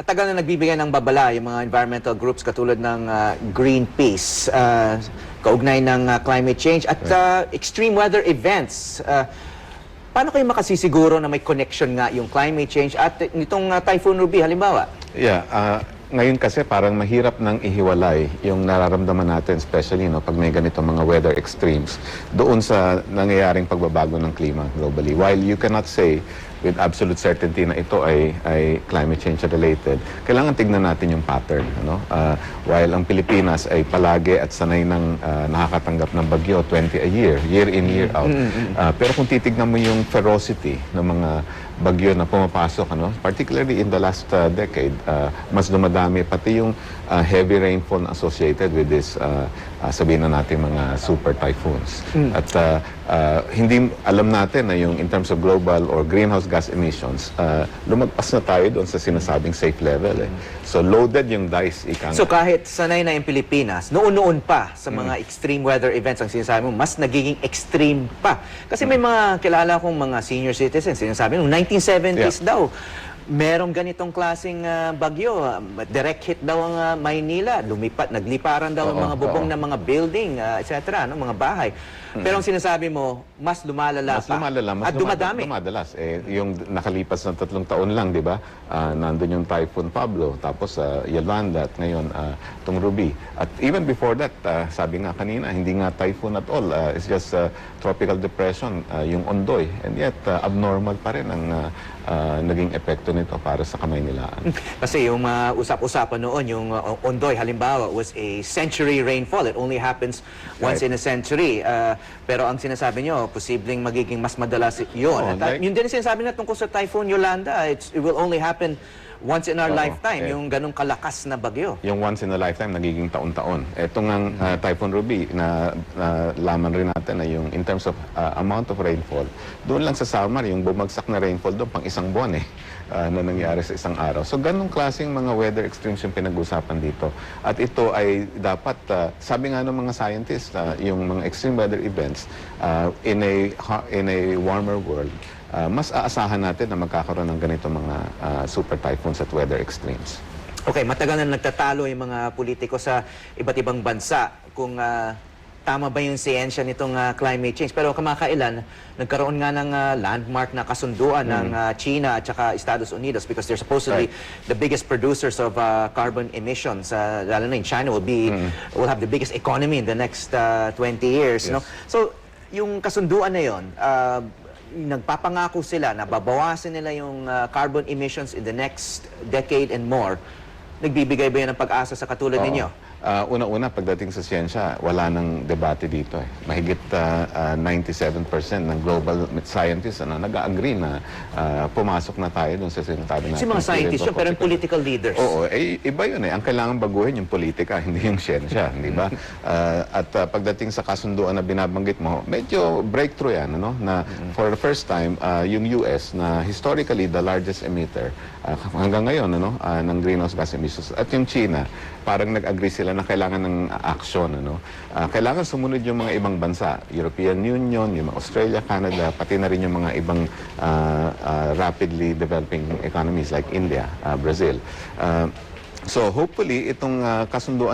Matagal na nagbibigay ng babala yung mga environmental groups katulad ng Greenpeace, kaugnay ng climate change at extreme weather events. Paano kayo makasisiguro na may connection nga yung climate change at nitong Typhoon Ruby halimbawa? Yeah, ngayon kasi parang mahirap nang ihiwalay yung nararamdaman natin, especially pag may ganito mga weather extremes, doon sa nangyayaring pagbabago ng klima globally. While you cannot say with absolute certainty na ito ay climate change related, kailangan tignan natin yung pattern. While ang Pilipinas ay palagi at sanay ng nakakatanggap ng bagyo 20 a year in, year out. Pero kung titignan mo yung ferocity ng mga bagyo na pumapasok, particularly in the last decade, mas dumadami pati yung heavy rainfall associated with this, sabihin na natin mga super typhoons. At hindi alam natin na yung in terms of global or greenhouse gas emissions, lumagpas na tayo doon sa sinasabing safe level. So loaded yung dice, ika nga. So kahit sanay na yung Pilipinas, noon-noon pa sa mga extreme weather events, ang sinasabi mo, mas nagiging extreme pa. Kasi may mga kilala kong mga senior citizens, sinasabi nung 1970s daw, merong ganitong klaseng bagyo, direct hit daw ang Maynila, nagliparan daw ang mga bubong ng mga building, etc., mga bahay. Pero ang sinasabi mo, mas lumalala Mas lumalala, mas at dumadami. dumadalas. Yung nakalipas na 3 taon lang, di ba? Nandun yung Typhoon Pablo, tapos Yolanda, at ngayon itong Ruby. At even before that, sabi nga kanina, hindi nga typhoon at all. It's just tropical depression, yung Ondoy. And yet, abnormal pa rin ang naging epekto nito para sa Kamaynilaan. Kasi yung usap-usapan noon, yung Ondoy, halimbawa, was a century rainfall. It only happens once in a century. Pero ang sinasabi nyo, posibleng magiging mas madalas yun. At yun din ang sinasabi na tungkol sa Typhoon Yolanda. It will only happen once in our lifetime, yung ganong kalakas na bagyo. Yung once in a lifetime, nagiging taon-taon. Ito ngang Typhoon Ruby, na laman rin natin na yung in terms of amount of rainfall, doon lang sa Samar, yung bumagsak na rainfall doon, pang 1 buwan na nangyari sa isang araw. So ganong klaseng mga weather extremes yung pinag-usapan dito. At ito ay dapat, sabi nga ng mga scientists, yung mga extreme weather events in a warmer world, mas aasahan natin na magkakaroon ng ganito mga super typhoons at weather extremes. Okay, matagal na nagtatalo yung mga politiko sa iba't ibang bansa kung tama ba yung siyensya nitong climate change. Pero kamakailan, nagkaroon nga ng landmark na kasunduan ng China at saka Estados Unidos because they're supposedly the biggest producers of carbon emissions. Lalo na in China will have the biggest economy in the next 20 years. Yes. So, yung kasunduan na yun, nagpapangako sila na babawasan nila yung carbon emissions in the next decade and more. Nagbibigay ba yan ng pag-asa sa katulad ninyo? Una-una, pagdating sa siyensya, wala nang debate dito. Mahigit 97% ng global scientists nag-agree na pumasok na tayo dun sa sinasabi natin. Kasi mga scientists yun, pero yung political leaders. Oo, iba yun. Ang kailangan baguhin yung politika, hindi yung siyensya, di ba? At pagdating sa kasunduan na binabanggit mo, medyo breakthrough yan, na for the first time, yung US na historically the largest emitter hanggang ngayon, ng greenhouse gas emissions, at yung China, parang nag-agree sila na kailangan ng aksyon. Kailangan sumunod yung mga ibang bansa, European Union, yung mga Australia, Canada, pati na rin yung mga ibang rapidly developing economies like India, Brazil. So hopefully, itong kasunduan